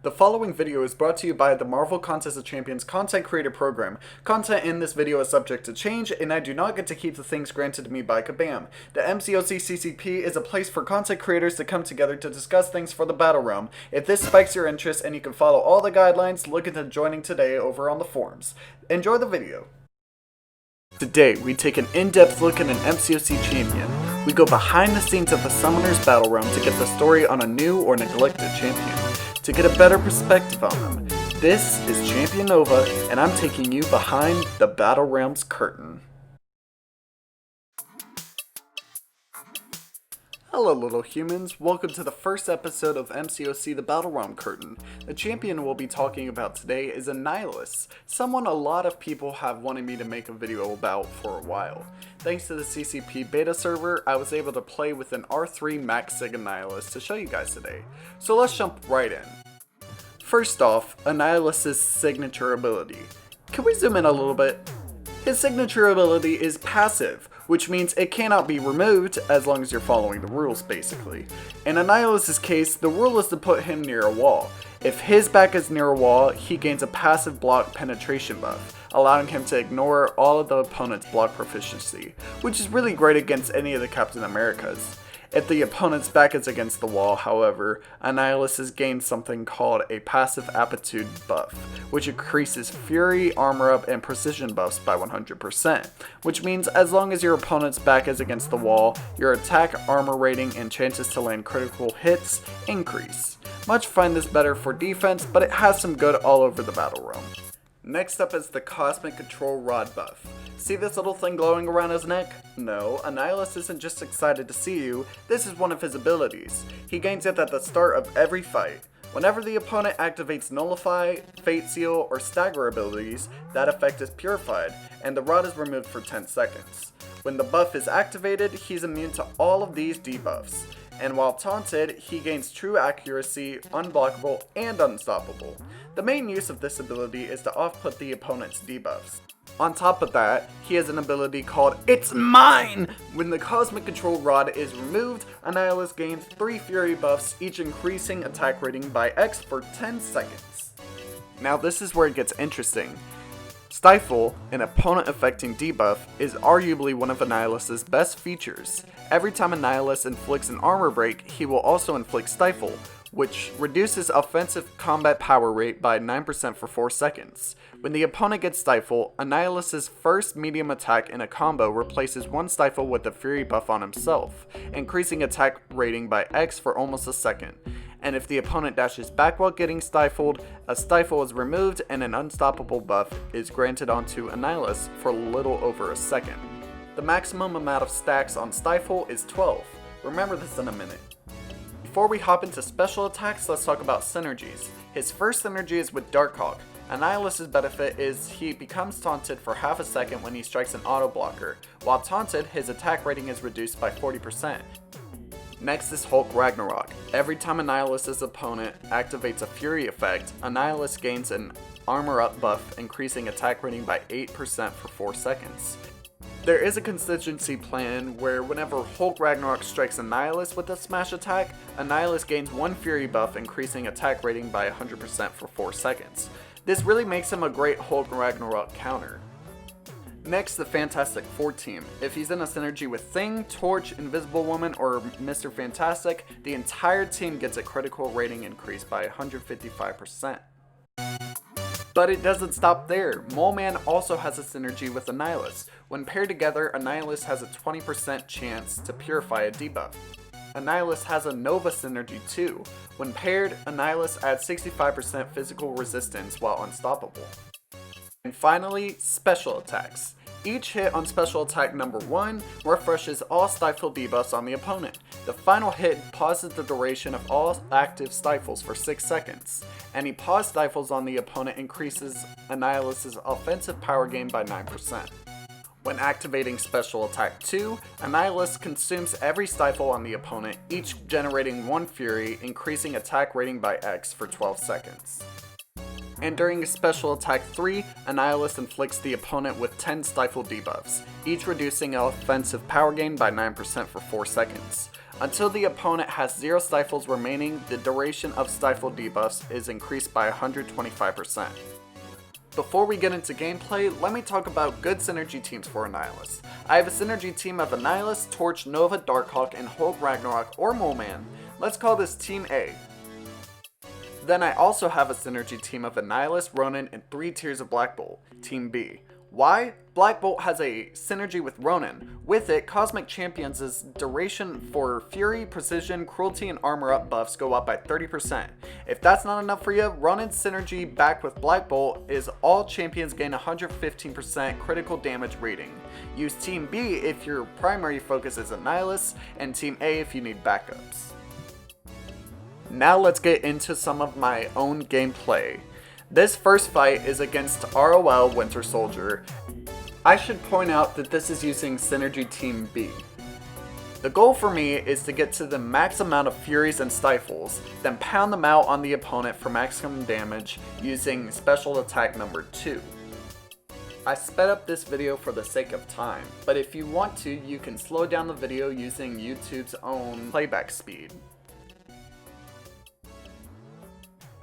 The following video is brought to you by the Marvel Contest of Champions Content Creator Program. Content in this video is subject to change, and I do not get to keep the things granted to me by Kabam. The MCOC CCP is a place for content creators to come together to discuss things for the Battle Realm. If this spikes your interest and you can follow all the guidelines, look into joining today over on the forums. Enjoy the video. Today, we take an in-depth look at an MCOC champion. We go behind the scenes of the Summoner's Battle Realm to get the story on a new or neglected champion, to get a better perspective on them. This is Champion N.O.V.A, and I'm taking you behind the Battle Realm's curtain. Hello little humans, welcome to the first episode of MCOC the Battle Realm Curtain. The champion we'll be talking about today is Annihilus, someone a lot of people have wanted me to make a video about for a while. Thanks to the CCP Beta Server, I was able to play with an R3 Max Sig Annihilus to show you guys today. So let's jump right in. First off, Annihilus' signature ability. Can we zoom in a little bit? His signature ability is passive, which means it cannot be removed as long as you're following the rules basically. In Annihilus' case, the rule is to put him near a wall. If his back is near a wall, he gains a passive block penetration buff, allowing him to ignore all of the opponent's block proficiency, which is really great against any of the Captain Americas. If the opponent's back is against the wall, however, Annihilus has gained something called a passive aptitude buff, which increases fury, armor up, and precision buffs by 100%, which means as long as your opponent's back is against the wall, your attack, armor rating, and chances to land critical hits increase. Much find this better for defense, but it has some good all over the battle realm. Next up is the Cosmic Control Rod buff. See this little thing glowing around his neck? No, Annihilus isn't just excited to see you, this is one of his abilities. He gains it at the start of every fight. Whenever the opponent activates Nullify, Fate Seal, or Stagger abilities, that effect is purified, and the rod is removed for 10 seconds. When the buff is activated, he's immune to all of these debuffs. And while taunted, he gains true accuracy, unblockable, and unstoppable. The main use of this ability is to off-put the opponent's debuffs. On top of that, he has an ability called It's Mine! When the Cosmic Control Rod is removed, Annihilus gains 3 Fury buffs, each increasing attack rating by X for 10 seconds. Now this is where it gets interesting. Stifle, an opponent affecting debuff, is arguably one of Annihilus' best features. Every time Annihilus inflicts an armor break, he will also inflict Stifle, which reduces offensive combat power rate by 9% for 4 seconds. When the opponent gets Stifle, Annihilus' first medium attack in a combo replaces one Stifle with a Fury buff on himself, increasing attack rating by X for almost a second. And if the opponent dashes back while getting stifled, a stifle is removed and an unstoppable buff is granted onto Annihilus for a little over a second. The maximum amount of stacks on stifle is 12. Remember this in a minute. Before we hop into special attacks, let's talk about synergies. His first synergy is with Darkhawk. Annihilus' benefit is he becomes taunted for half a second when he strikes an auto blocker. While taunted, his attack rating is reduced by 40%. Next is Hulk Ragnarok. Every time Annihilus' opponent activates a Fury effect, Annihilus gains an armor up buff, increasing attack rating by 8% for 4 seconds. There is a contingency plan where whenever Hulk Ragnarok strikes Annihilus with a smash attack, Annihilus gains 1 Fury buff, increasing attack rating by 100% for 4 seconds. This really makes him a great Hulk Ragnarok counter. Next, the Fantastic Four team. If he's in a synergy with Thing, Torch, Invisible Woman, or Mr. Fantastic, the entire team gets a critical rating increase by 155%. But it doesn't stop there. Mole Man also has a synergy with Annihilus. When paired together, Annihilus has a 20% chance to purify a debuff. Annihilus has a N.O.V.A synergy too. When paired, Annihilus adds 65% physical resistance while unstoppable. And finally, special attacks. Each hit on special attack number 1 refreshes all stifle debuffs on the opponent. The final hit pauses the duration of all active stifles for 6 seconds. Any pause stifles on the opponent increases Annihilus' offensive power gain by 9%. When activating Special Attack 2, Annihilus consumes every stifle on the opponent, each generating 1 Fury, increasing attack rating by X for 12 seconds. And during Special Attack 3, Annihilus inflicts the opponent with 10 stifle debuffs, each reducing offensive power gain by 9% for 4 seconds. Until the opponent has 0 stifles remaining, the duration of stifle debuffs is increased by 125%. Before we get into gameplay, let me talk about good synergy teams for Annihilus. I have a synergy team of Annihilus, Torch, N.O.V.A, Darkhawk, and Hulk Ragnarok or Moleman. Let's call this Team A. Then I also have a synergy team of Annihilus, Ronin, and 3 tiers of Black Bolt, Team B. Why? Black Bolt has a synergy with Ronin. With it, Cosmic Champions' duration for Fury, Precision, Cruelty, and Armor Up buffs go up by 30%. If that's not enough for you, Ronin's synergy backed with Black Bolt is all champions gain 115% critical damage rating. Use Team B if your primary focus is Annihilus, and Team A if you need backups. Now let's get into some of my own gameplay. This first fight is against ROL Winter Soldier. I should point out that this is using Synergy Team B. The goal for me is to get to the max amount of Furies and Stifles, then pound them out on the opponent for maximum damage using Special Attack number 2. I sped up this video for the sake of time, but if you want to, you can slow down the video using YouTube's own playback speed.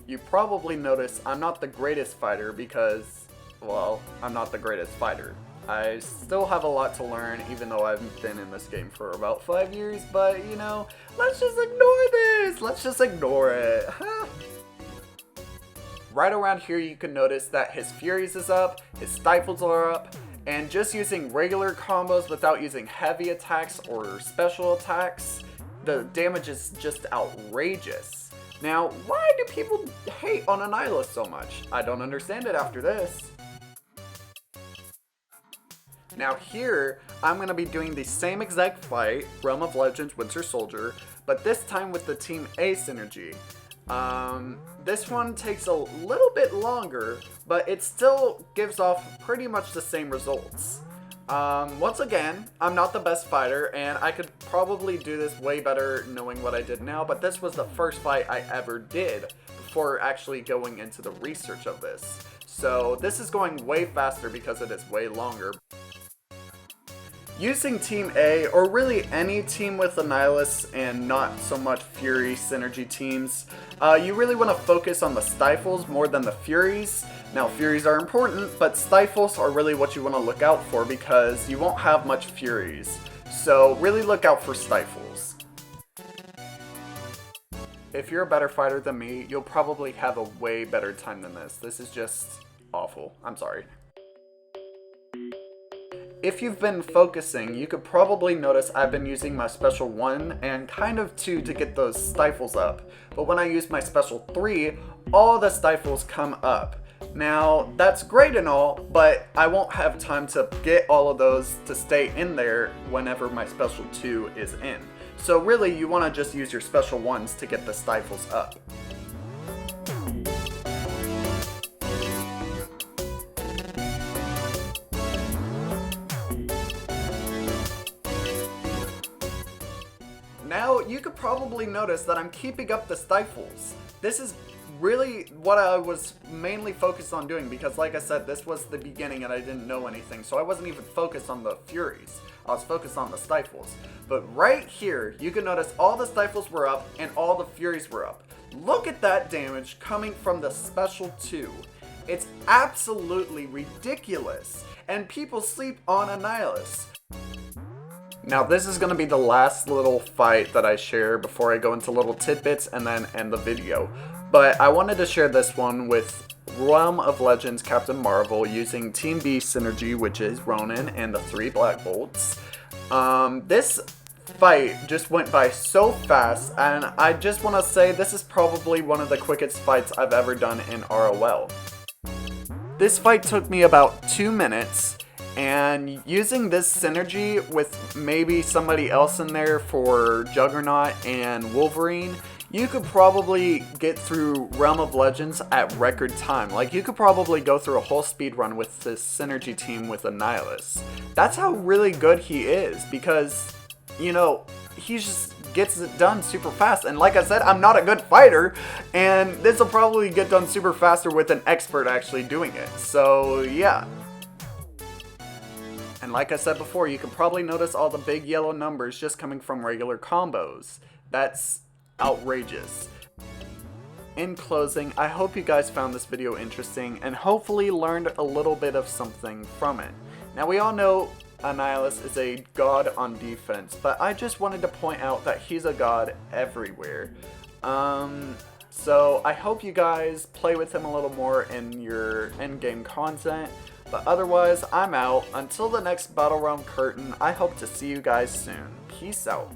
You probably notice I'm not the greatest fighter because, well, I'm not the greatest fighter. I still have a lot to learn even though I've been in this game for about 5 years, but you know, let's just ignore this! Let's just ignore it. Right around here you can notice that his Furies is up, his Stifles are up, and just using regular combos without using heavy attacks or special attacks, the damage is just outrageous. Now, why do people hate on Annihilus so much? I don't understand it after this. Now here, I'm going to be doing the same exact fight, Realm of Legends Winter Soldier, but this time with the Team A synergy. This one takes a little bit longer, but it still gives off pretty much the same results. Once again, I'm not the best fighter, and I could probably do this way better knowing what I did now, but this was the first fight I ever did before actually going into the research of this. So this is going way faster because it is way longer. Using Team A, or really any team with Annihilus and not so much Fury synergy teams, you really want to focus on the Stifles more than the Furies. Now Furies are important, but Stifles are really what you want to look out for because you won't have much Furies. So really look out for Stifles. If you're a better fighter than me, you'll probably have a way better time than this. This is just awful. I'm sorry. If you've been focusing, you could probably notice I've been using my special 1 and kind of 2 to get those Stifles up. But when I use my special 3, all the Stifles come up. Now, that's great and all, but I won't have time to get all of those to stay in there whenever my special 2 is in. So really, you want to just use your special 1s to get the Stifles up. Now, you could probably notice that I'm keeping up the Stifles. This is really what I was mainly focused on doing because, like I said, this was the beginning and I didn't know anything, so I wasn't even focused on the Furies. I was focused on the Stifles. But right here, you can notice all the Stifles were up and all the Furies were up. Look at that damage coming from the Special 2. It's absolutely ridiculous, and people sleep on Annihilus. Now this is going to be the last little fight that I share before I go into little tidbits and then end the video. But I wanted to share this one with Realm of Legends Captain Marvel using Team B synergy, which is Ronin and the 3 Black Bolts. This fight just went by so fast, and I just want to say this is probably one of the quickest fights I've ever done in ROL. This fight took me about 2 minutes. And using this synergy with maybe somebody else in there for Juggernaut and Wolverine, you could probably get through Realm of Legends at record time. Like, you could probably go through a whole speed run with this synergy team with Annihilus. That's how really good he is, because, you know, he just gets it done super fast. And like I said, I'm not a good fighter, and this will probably get done super faster with an expert actually doing it. So, yeah. And And like I said before, you can probably notice all the big yellow numbers just coming from regular combos. That's outrageous. In closing, I hope you guys found this video interesting and hopefully learned a little bit of something from it. Now we all know Annihilus is a god on defense, but I just wanted to point out that he's a god everywhere. So I hope you guys play with him a little more in your endgame content, but otherwise I'm out. Until the next Battle Realm Curtain, I hope to see you guys soon. Peace out.